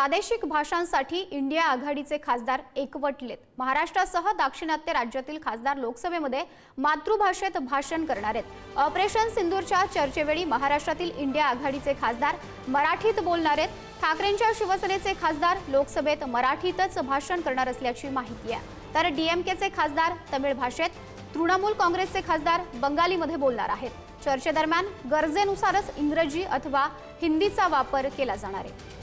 प्रादेशिक भाषांसाठी इंडिया आघाडीचे खासदार एकवटलेत। महाराष्ट्रासह दाक्षिणात्य राज्यातील खासदार लोकसभेमध्ये मातृभाषेत भाषण करणार आहेत। ऑपरेशन सिंदूरच्या चर्चेवेळी महाराष्ट्रातील इंडिया आघाडीचे खासदार मराठीत बोलणार आहेत। ठाकरेंच्या शिवसेनेचे खासदार लोकसभेत मराठीतच भाषण करणार असल्याची माहिती आहे। तर डीएमकेचे खासदार तमिळ भाषेत, तृणमूल काँग्रेसचे खासदार बंगालीमध्ये बोलणार आहेत। चर्चेदरम्यान गरजेनुसारच इंग्रजी अथवा हिंदीचा वापर केला जाणार आहे।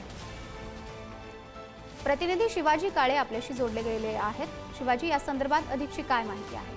प्रतिनिधी शिवाजी काळे आपल्याशी जोडले गेलेले आहेत। शिवाजी, या संदर्भात अधिकची काय माहिती आहे?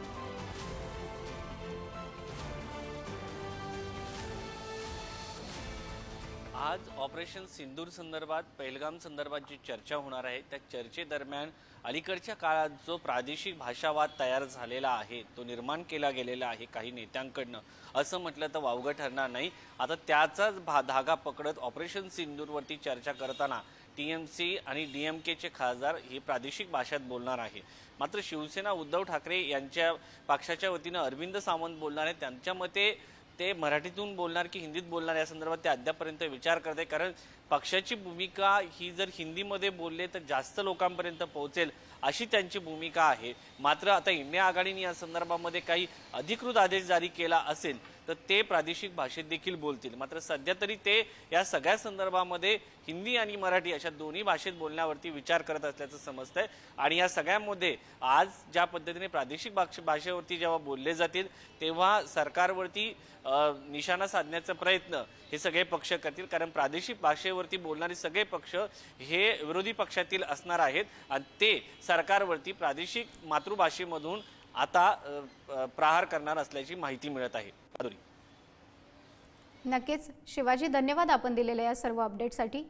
आज ऑपरेशन सिंदूर संदर्भात, पहलगाम संदर्भात जी चर्चा होणार आहे त्या चर्चेदरम्यान अलीकडच्या काळात जो प्रादेशिक भाषावाद तयार झालेला आहे, तो निर्माण केला गेलेला आहे काही नेत्यांकडनं, असं म्हटलं तर वावगं ठरणार नाही। आता त्याचाच धागा पकडत ऑपरेशन सिंदूरवरती चर्चा करताना टीएमसी आणि डीएमकेचे खासदार हे प्रादेशिक भाषेत बोलणार आहे। मात्र शिवसेना उद्धव ठाकरे यांच्या पक्षाच्या वतीनं अरविंद सावंत बोलणार आहेत। त्यांच्या मते ते मराठीतून बोलणार की हिंदीत बोलणार या संदर्भात ते अद्यापर्यंत विचार करते, कारण पक्षाची भूमिका ही जर हिंदीमध्ये बोलले तर जास्त लोकांपर्यंत पोहोचेल अशी त्यांची भूमिका आहे। मात्र आता इंडिया आघाडीने या संदर्भामध्ये काही अधिकृत आदेश जारी केला असेल तर ते प्रादेशिक भाषेत देखील बोलतील। मात्र सध्या तरी ते या सगळ्या संदर्भामध्ये हिंदी आणि मराठी अशा दोन्ही भाषेत बोलण्यावरती विचार करत असल्याचं समजतंय। आणि या सगळ्यामध्ये आज ज्या पद्धतीने प्रादेशिक भाषेवरती जेव्हा बोलले जातील तेव्हा सरकारवरती निशाणा साधण्याचा प्रयत्न हे सगळे पक्ष करतील, कारण प्रादेशिक भाषेवरती बोलणारे सगळे पक्ष हे विरोधी पक्षातील असणार आहेत आणि ते सरकारवरती प्रादेशिक मातृभाषेमधून आता प्रहार करणार असल्याची माहिती मिळत आहे। नक्कीच शिवाजी, धन्यवाद आपण दिलेल्या या सर्व अपडेटसाठी।